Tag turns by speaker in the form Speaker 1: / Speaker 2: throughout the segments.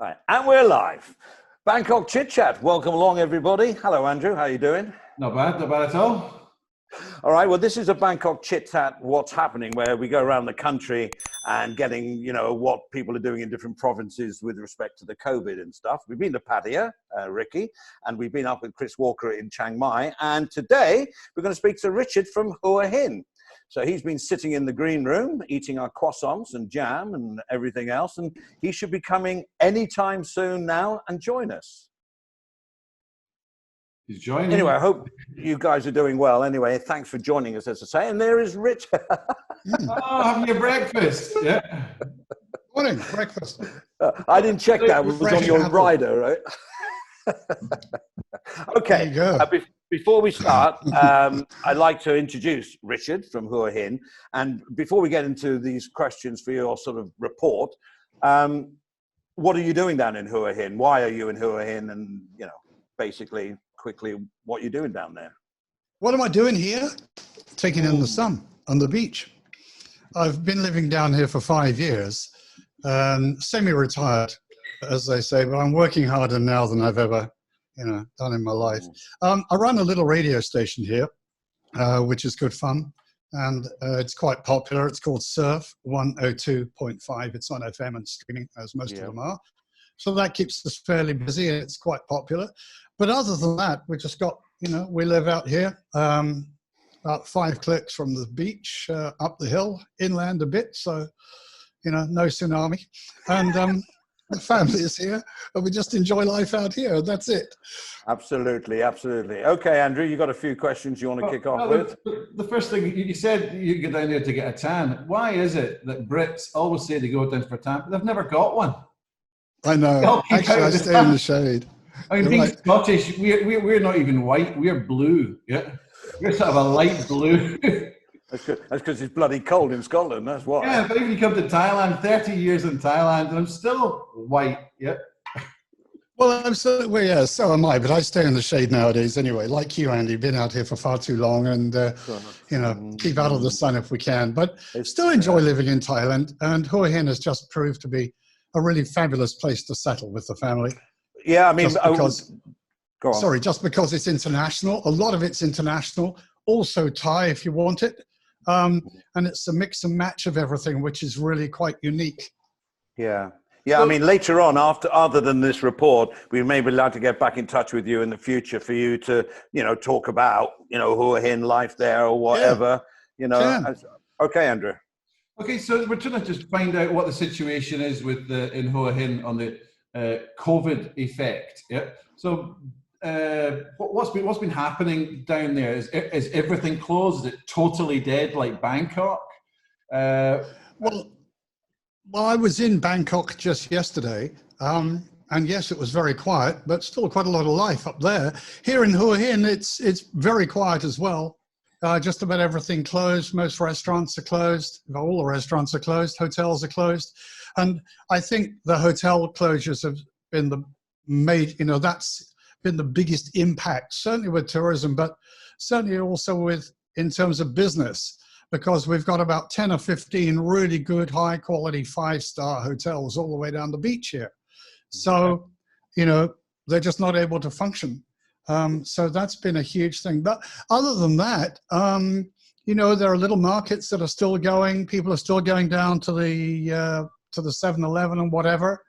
Speaker 1: All right, and we're live. Bangkok Chitchat. Welcome along, everybody. Hello, Andrew. How are you doing?
Speaker 2: Not bad at all.
Speaker 1: All right. Well, this is a Bangkok Chitchat. What's happening? Where we go around the country and getting, what people are doing in different provinces with respect to the COVID and stuff. We've been to Pattaya, Ricky, and we've been up with Chris Walker in Chiang Mai. And today we're going to speak to Richard from Hua Hin. So he's been sitting in the green room, eating our croissants and jam and everything else. And he should be coming anytime soon now and join us.
Speaker 2: He's joining.
Speaker 1: Anyway, I hope you guys are doing well. Anyway, thanks for joining us, as I say. And there is Richard.
Speaker 2: Oh, having your breakfast. Yeah.
Speaker 3: Morning, breakfast.
Speaker 1: I didn't check that. It was on your rider, right? Okay.
Speaker 3: There you go.
Speaker 1: Before we start, I'd like to introduce Richard from Hua Hin. And before we get into these questions for your sort of report, what are you doing down in Hua Hin? Why are you in Hua Hin? And, basically, quickly, what you're doing down there.
Speaker 3: What am I doing here? Taking in the sun on the beach. I've been living down here for 5 years, semi-retired, as they say, but I'm working harder now than I've ever done in my life. I run a little radio station here, which is good fun, and it's quite popular. It's called Surf 102.5. It's on FM and streaming, as most of them are. So that keeps us fairly busy, and it's quite popular. But other than that, we just got, we live out here, about 5 clicks from the beach, up the hill, inland a bit, so, no tsunami. And the family is here, and we just enjoy life out here. That's it.
Speaker 1: Absolutely, absolutely. Okay, Andrew, you got a few questions you want to kick off with?
Speaker 2: The first thing, you said you go down there to get a tan. Why is it that Brits always say they go down for a tan, but they've never got one?
Speaker 3: I know. Actually, I stay in the shade.
Speaker 2: I mean, being Scottish, we're not even white. We're blue. Yeah, we're sort of a light blue.
Speaker 1: That's good. That's because it's bloody cold in Scotland. That's why.
Speaker 2: Yeah, but even you come to Thailand, 30 years in Thailand, and I'm still white. Yeah.
Speaker 3: Well, so am I. But I stay in the shade nowadays anyway. Like you, Andy, been out here for far too long, and keep out of the sun if we can. But still enjoy living in Thailand. And Hua Hin has just proved to be a really fabulous place to settle with the family.
Speaker 1: Yeah, I mean,
Speaker 3: just because it's international. A lot of it's international. Also Thai, if you want it. And it's a mix and match of everything, which is really quite unique.
Speaker 1: Yeah. Yeah, I mean, later on, other than this report, we may be allowed to get back in touch with you in the future for you to, talk about, Hua Hin life there or whatever, Okay, Andrew.
Speaker 2: Okay, so we're trying to just find out what the situation is with in Hua Hin on the COVID effect. Yeah. So what's been happening down there? Is everything closed? Is it totally dead like Bangkok?
Speaker 3: Well, I was in Bangkok just yesterday, and yes, it was very quiet, but still quite a lot of life up there. Here in Hua Hin, it's very quiet as well. Just about everything closed. Most restaurants are closed. All the restaurants are closed. Hotels are closed. And I think the hotel closures have been that's been the biggest impact, certainly with tourism, but certainly also in terms of business, because we've got about 10 or 15 really good, high quality 5-star hotels all the way down the beach here. So, they're just not able to function. So that's been a huge thing. But other than that, there are little markets that are still going. People are still going down to the 7-Eleven and whatever.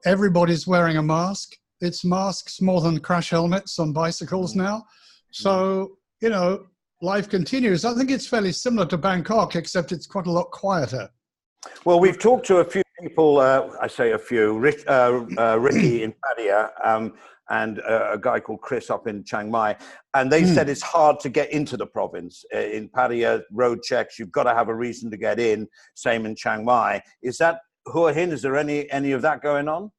Speaker 3: Everybody's wearing a mask. It's masks more than crash helmets on bicycles now. So, life continues. I think it's fairly similar to Bangkok, except it's quite a lot quieter.
Speaker 1: Well, we've talked to a few people, I say a few, Ricky in Pattaya, and a guy called Chris up in Chiang Mai. And they said it's hard to get into the province. In Pattaya, road checks, you've got to have a reason to get in, same in Chiang Mai. Is that Hua Hin? Is there any of that going on?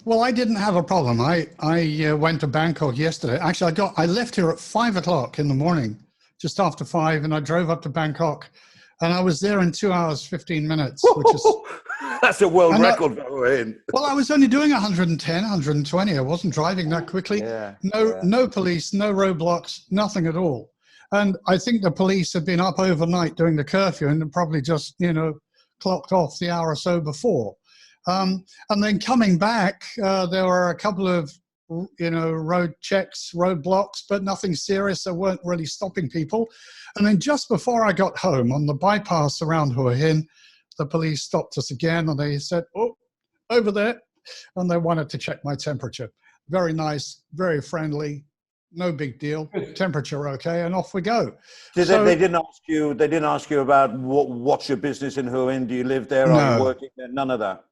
Speaker 3: Well, I didn't have a problem. I went to Bangkok yesterday. Actually, I left here at 5 o'clock in the morning, just after 5, and I drove up to Bangkok. And I was there in 2 hours, 15 minutes, which is...
Speaker 1: That's a world record for Hua Hin.
Speaker 3: Well, I was only doing 110, 120. I wasn't driving that quickly. No police, no roadblocks, nothing at all. And I think the police had been up overnight doing the curfew and probably just, clocked off the hour or so before. And then coming back, there were a couple of, road checks, roadblocks, but nothing serious. They weren't really stopping people. And then just before I got home on the bypass around Hua Hin, the police stopped us again and they said, "Oh, over there." And they wanted to check my temperature. Very nice, very friendly, no big deal. Temperature okay, and off we go.
Speaker 1: They didn't ask you. They didn't ask you about what's your business in Hua Hin? Do you live there?
Speaker 3: No.
Speaker 1: Are you working there? None of that.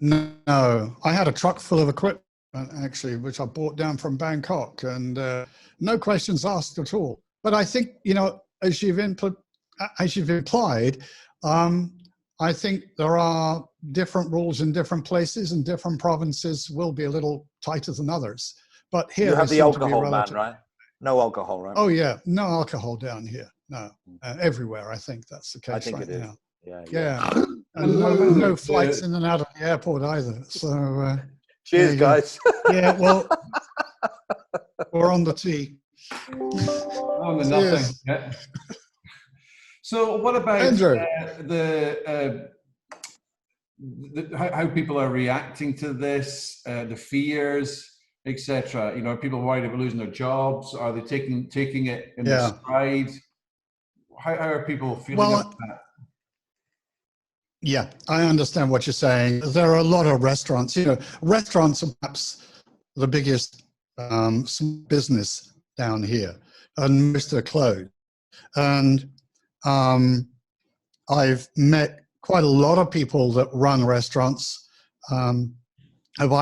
Speaker 3: No, I had a truck full of equipment actually, which I brought down from Bangkok, and no questions asked at all. But I think, as you've implied, I think there are different rules in different places, and different provinces will be a little tighter than others. But here
Speaker 1: you have the alcohol ban, right? No alcohol, right?
Speaker 3: Oh yeah, no alcohol down here. No, everywhere. I think that's the case.
Speaker 1: I think
Speaker 3: right
Speaker 1: it is.
Speaker 3: now.
Speaker 1: Yeah.
Speaker 3: And no flights in and out of the airport either. So
Speaker 1: cheers, guys.
Speaker 3: Yeah, well, we're on the tee.
Speaker 2: On the nothing. Yeah. So what about how people are reacting to this, the fears, etc.? Are people worried about losing their jobs? Are they taking it in their stride? How are people feeling about that?
Speaker 3: Yeah, I understand what you're saying. There are a lot of restaurants. Restaurants are perhaps the biggest business down here, and most are closed. And I've met quite a lot of people that run restaurants who have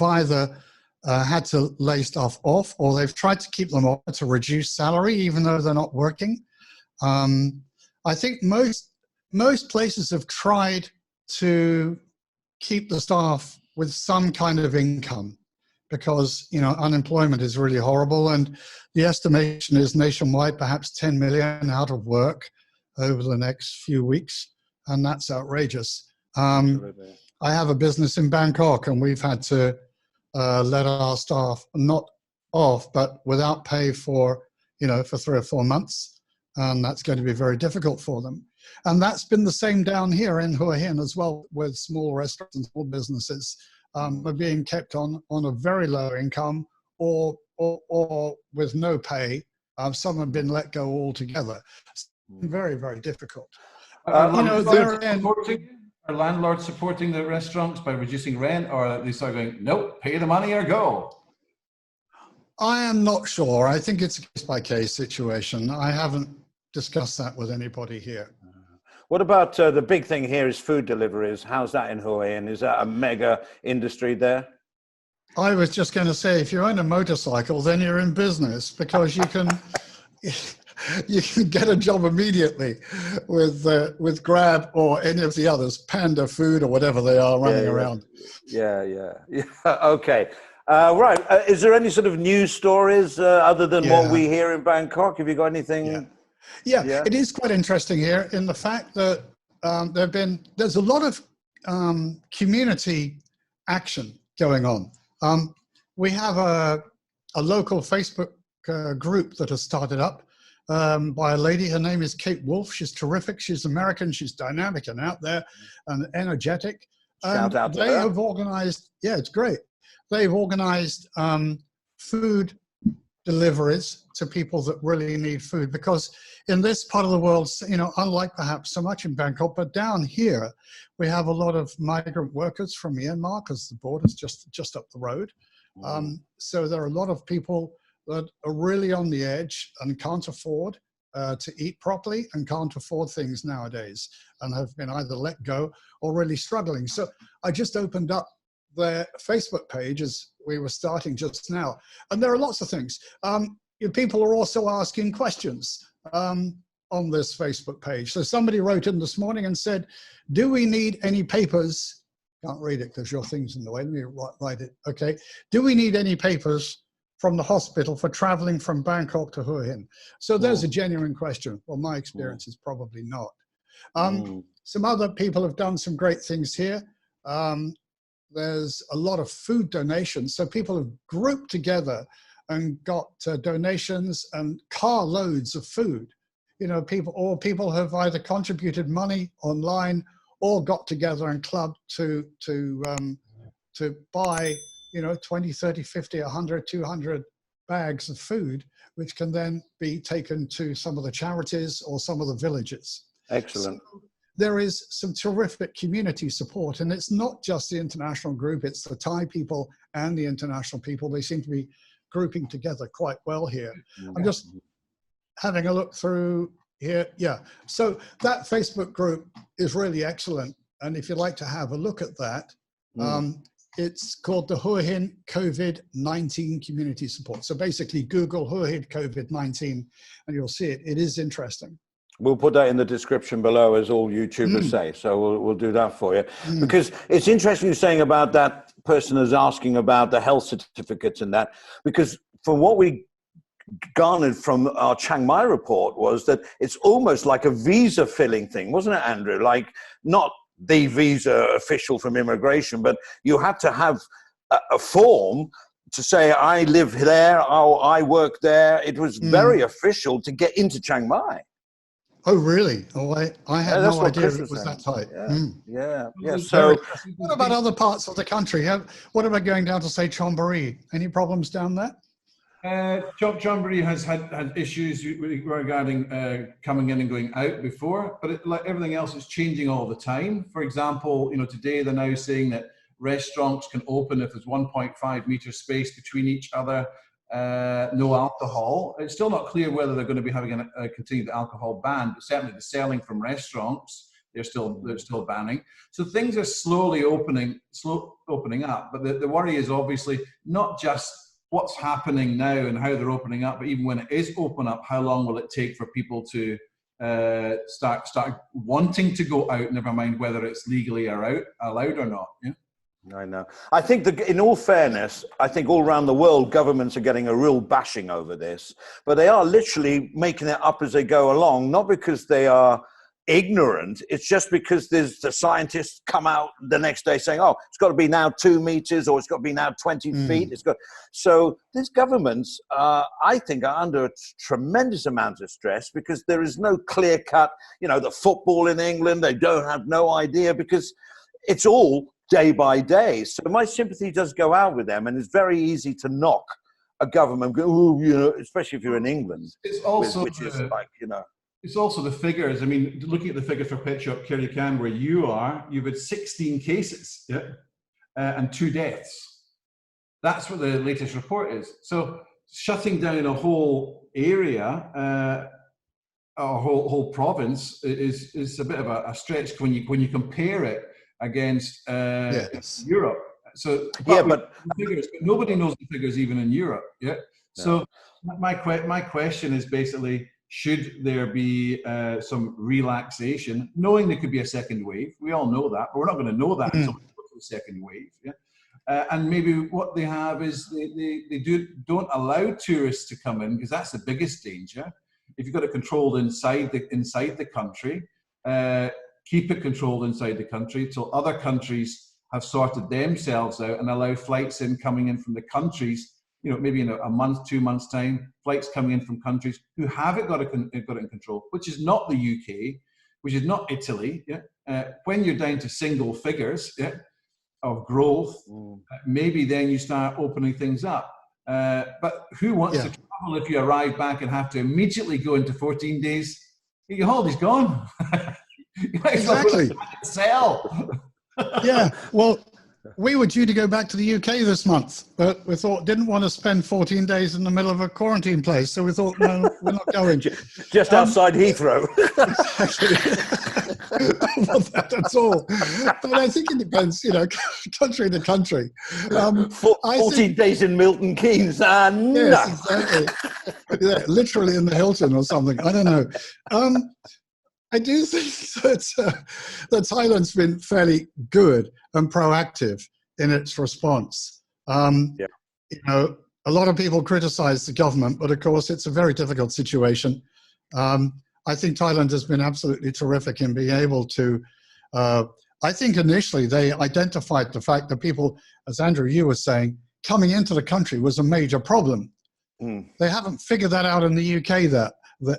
Speaker 3: either had to lay staff off, or they've tried to keep them on to reduce salary, even though they're not working. I think most places have tried to keep the staff with some kind of income, because unemployment is really horrible, and the estimation is nationwide perhaps 10 million out of work over the next few weeks, and that's outrageous. I have a business in Bangkok, and we've had to let our staff not off, but without pay for 3 or 4 months, and that's going to be very difficult for them. And that's been the same down here in Hua Hin as well, with small restaurants and small businesses are being kept on a very low income or with no pay. Some have been let go altogether. It's very, very difficult.
Speaker 2: Are landlords supporting the restaurants by reducing rent, or are they start going, nope, pay the money or go?
Speaker 3: I am not sure. I think it's a case-by-case situation. I haven't discussed that with anybody here.
Speaker 1: What about the big thing here is food deliveries? How's that in Hua Hin? Is that a mega industry there?
Speaker 3: I was just going to say, if you own a motorcycle, then you're in business, because you can get a job immediately with Grab or any of the others, Panda Food or whatever they are running around.
Speaker 1: Yeah. Okay. Right. Is there any sort of news stories other than what we hear in Bangkok? Have you got anything?
Speaker 3: Yeah, it is quite interesting here in the fact that there's a lot of community action going on. We have a local Facebook group that has started up by a lady. Her name is Kate Wolf. She's terrific. She's American. She's dynamic and out there and energetic.
Speaker 1: Shout out to her.
Speaker 3: They have organized, it's great. They've organized food deliveries to people that really need food, because in this part of the world, unlike perhaps so much in Bangkok, but down here, we have a lot of migrant workers from Myanmar, because the border's just up the road. So there are a lot of people that are really on the edge and can't afford to eat properly and can't afford things nowadays, and have been either let go or really struggling. So I just opened up their Facebook page as we were starting just now, and there are lots of things. People are also asking questions on this Facebook page. So somebody wrote in this morning and said, do we need any papers? Can't read it because your thing's in the way. Let me write it. Okay. Do we need any papers from the hospital for traveling from Bangkok to Hua Hin? So there's a genuine question. Well, my experience is probably not. Some other people have done some great things here. There's a lot of food donations. So people have grouped together and got donations and carloads of food. People have either contributed money online all got together and clubbed to buy, 20, 30, 50, 100, 200 bags of food, which can then be taken to some of the charities or some of the villages.
Speaker 1: Excellent.
Speaker 3: So there is some terrific community support, and it's not just the international group, it's the Thai people and the international people. They seem to be grouping together quite well here. I'm just having a look through here. Yeah, so that Facebook group is really excellent, and if you'd like to have a look at that, it's called the Hua Hin COVID-19 Community Support. So basically Google Hua Hin COVID-19 and you'll see it. It is interesting.
Speaker 1: We'll put that in the description below, as all YouTubers say. So we'll do that for you. Because it's interesting you're saying about that person is asking about the health certificates and that, because from what we garnered from our Chiang Mai report was that it's almost like a visa filling thing, wasn't it, Andrew? Like not the visa official from immigration, but you had to have a form to say, I live there, or I work there. It was very official to get into Chiang Mai.
Speaker 3: Oh, really? Oh, I had no idea it was that tight.
Speaker 1: Yeah. So
Speaker 3: what about other parts of the country? What about going down to, say, Chonburi? Any problems down there?
Speaker 2: Chonburi has had issues regarding coming in and going out before, but like everything else, it's changing all the time. For example, today they're now saying that restaurants can open if there's 1.5 meter space between each other, no alcohol. It's still not clear whether they're going to be having a continued alcohol ban, but certainly the selling from restaurants, they're still banning. So things are slowly opening up, but the worry is obviously not just what's happening now and how they're opening up, but even when it is open up, how long will it take for people to start wanting to go out, never mind whether it's legally allowed or not. Yeah?
Speaker 1: I know. I think in all fairness, I think all around the world, governments are getting a real bashing over this, but they are literally making it up as they go along, not because they are ignorant. It's just because there's the scientists come out the next day saying, oh, it's got to be now 2 meters or it's got to be now 20 feet. So these governments, I think, are under a tremendous amount of stress because there is no clear cut, the football in England, they don't have no idea because it's all day by day. So my sympathy does go out with them, and it's very easy to knock a government, especially if you're in England.
Speaker 2: It's also
Speaker 1: which is like,
Speaker 2: It's also the figures. I mean, looking at the figures for Pet Shop Kerrycan, where you are, you've had 16 cases and 2 deaths. That's what the latest report is. So shutting down a whole area, a whole province is a bit of a stretch when you compare it against Europe. So but nobody knows the figures even in Europe. Yeah. So my question is basically, should there be some relaxation, knowing there could be a second wave? We all know that, but we're not going to know that until we go to the second wave. Yeah? And maybe what they have is they don't allow tourists to come in, because that's the biggest danger. If you've got it controlled inside the country, keep it controlled inside the country till other countries have sorted themselves out and allow flights coming in from the countries. Maybe in a month, 2 months' time, flights coming in from countries who haven't got it in control, which is not the UK, which is not Italy. Yeah? When you're down to single figures of growth, maybe then you start opening things up. But who wants to travel if you arrive back and have to immediately go into 14 days? Your holiday's gone. You might
Speaker 3: exactly.
Speaker 2: Sell.
Speaker 3: Yeah, well, we were due to go back to the UK this month, but we didn't want to spend 14 days in the middle of a quarantine place. So we thought, no, we're not going.
Speaker 1: Just outside Heathrow.
Speaker 3: Not that at all. But I think it depends, country to country.
Speaker 1: 14 days in Milton Keynes.
Speaker 3: Yes, exactly. Literally in the Hilton or something. I don't know. I do think that Thailand's been fairly good and proactive in its response. A lot of people criticize the government, but of course it's a very difficult situation. I think Thailand has been absolutely terrific in being able to, I think initially they identified the fact that people, as Andrew, you were saying, coming into the country was a major problem. They haven't figured that out in the UK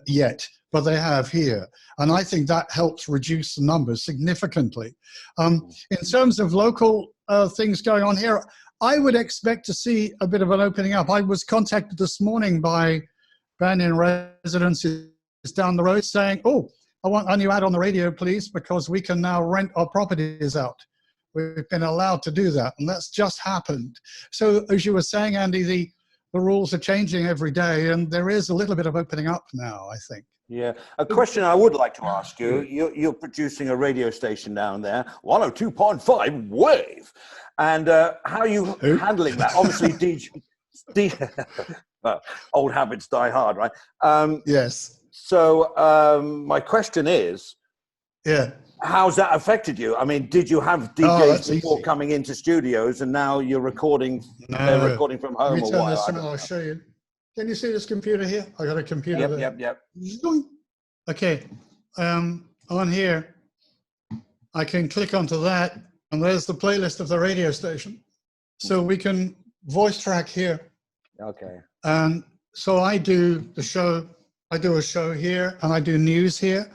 Speaker 3: yet. but they have here. And I think that helps reduce the numbers significantly. In terms of local things going on here, I would expect to see a bit of an opening up. I was contacted this morning by Banyan residences down the road saying, oh, I want a new ad on the radio, please, because we can now rent our properties out. We've been allowed to do that, and that's just happened. So as you were saying, Andy, the rules are changing every day, and there is a little bit of opening up now, I think.
Speaker 1: Yeah. A question I would like to ask you, you're producing a radio station down there, 102.5 Wave. And how are you handling that? Obviously, old habits die hard, right?
Speaker 3: Yes.
Speaker 1: So my question is, how's that affected you? I mean, did you have DJs before coming into studios, and now you're recording? They're recording from home, or what?
Speaker 3: I'll show you. Can you see this computer here? I got a computer there.
Speaker 1: Yep.
Speaker 3: Okay. On here, I can click onto that, and there's the playlist of the radio station. So we can voice track here.
Speaker 1: Okay.
Speaker 3: And so I do the show. I do a show here, and I do news here.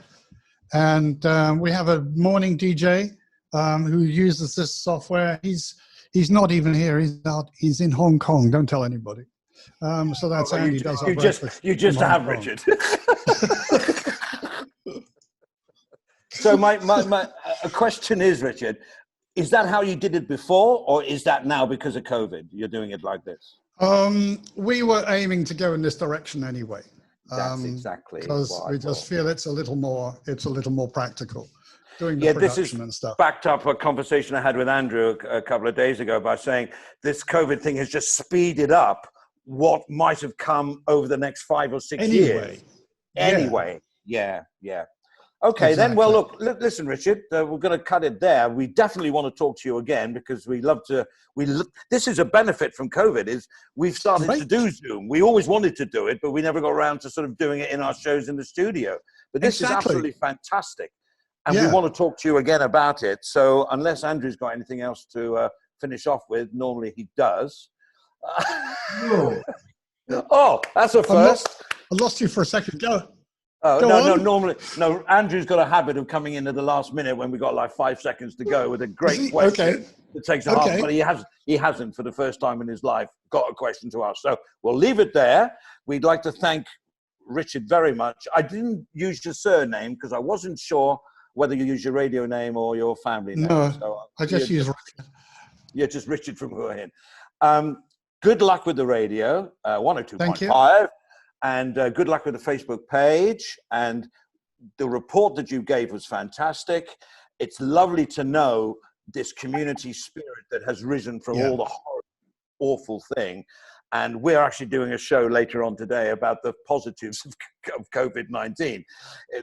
Speaker 3: And we have a morning DJ who uses this software. He's not even here. He's in Hong Kong. Don't tell anybody. So that's Andy does our breakfast.
Speaker 1: You just have Richard. So my question is, Richard, is that how you did it before, or is that now because of COVID you're doing it like this?
Speaker 3: We were aiming to go in this direction anyway.
Speaker 1: That's exactly
Speaker 3: because we just feel it's a little more practical. Doing the
Speaker 1: this
Speaker 3: production
Speaker 1: is
Speaker 3: and stuff.
Speaker 1: Backed up a conversation I had with Andrew a couple of days ago by saying this COVID thing has just speeded up what might have come over the next 5 or 6 years. Anyway, yeah. Okay, exactly. Then, well, look, listen, Richard, we're going to cut it there. We definitely want to talk to you again because we love to. This is a benefit from COVID is we've started to do Zoom. We always wanted to do it, but we never got around to sort of doing it in our shows in the studio. But this is absolutely fantastic. And we want to talk to you again about it. So unless Andrew's got anything else to finish off with, normally he does. Oh, that's a first.
Speaker 3: I lost you for a second. Go.
Speaker 1: Oh, normally, Andrew's got a habit of coming in at the last minute when we got like 5 seconds to go with a great question that takes a half, but he hasn't for the first time in his life got a question to ask. So we'll leave it there. We'd like to thank Richard very much. I didn't use your surname because I wasn't sure whether you use your radio name or your family name.
Speaker 3: No,
Speaker 1: so
Speaker 3: I just use Richard.
Speaker 1: Yeah, just Richard from Hua Hin. Good luck with the radio, 102.5. And good luck with the Facebook page. And the report that you gave was fantastic. It's lovely to know this community spirit that has risen from all the horrible, awful thing. And we're actually doing a show later on today about the positives of COVID-19.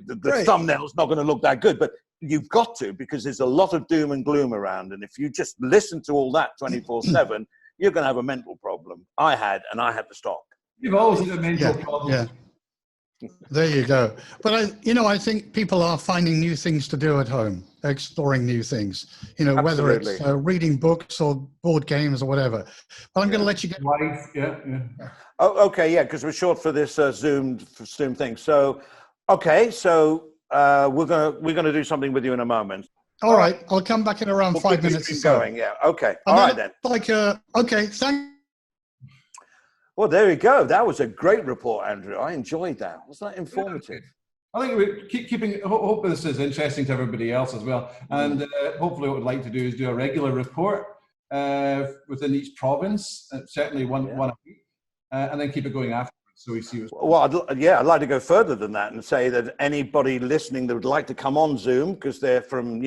Speaker 1: The thumbnail's not going to look that good, but you've got to, because there's a lot of doom and gloom around. And if you just listen to all that 24/7, you're going to have a mental problem. I had to stop.
Speaker 2: You've always had a mental problem.
Speaker 3: Yeah. There you go. But I think people are finding new things to do at home, exploring new things. Whether it's reading books or board games or whatever. But I'm going to let you get.
Speaker 1: Oh, okay, yeah, because we're short for this Zoom thing. So, okay, so we're gonna do something with you in a moment.
Speaker 3: All right, I'll come back in around 5 minutes.
Speaker 1: Keep going, yeah. Okay, all right then.
Speaker 3: Okay, thanks.
Speaker 1: Well, there we go. That was a great report, Andrew. I enjoyed that. Wasn't that informative?
Speaker 2: I think we keep keeping. Hope this is interesting to everybody else as well. And hopefully, what we'd like to do is do a regular report within each province, certainly one a week, and then keep it going afterwards. So we see.
Speaker 1: Well, I'd like to go further than that and say that anybody listening that would like to come on Zoom because they're from,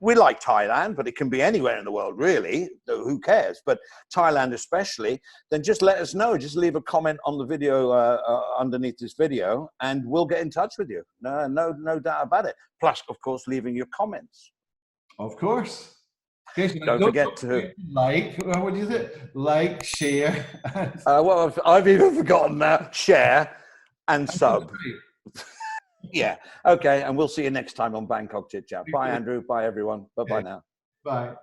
Speaker 1: we like Thailand, but it can be anywhere in the world, really. Who cares? But Thailand especially, then just let us know. Just leave a comment on the video underneath this video, and we'll get in touch with you. No doubt about it. Plus, of course, leaving your comments.
Speaker 2: Of course.
Speaker 1: Don't forget to
Speaker 2: what is it? Like, share.
Speaker 1: Well, I've even forgotten that. Share and sub. Yeah. Okay. And we'll see you next time on Bangkok Chitchat. Bye, Andrew. Bye, everyone. Bye-bye now.
Speaker 2: Bye.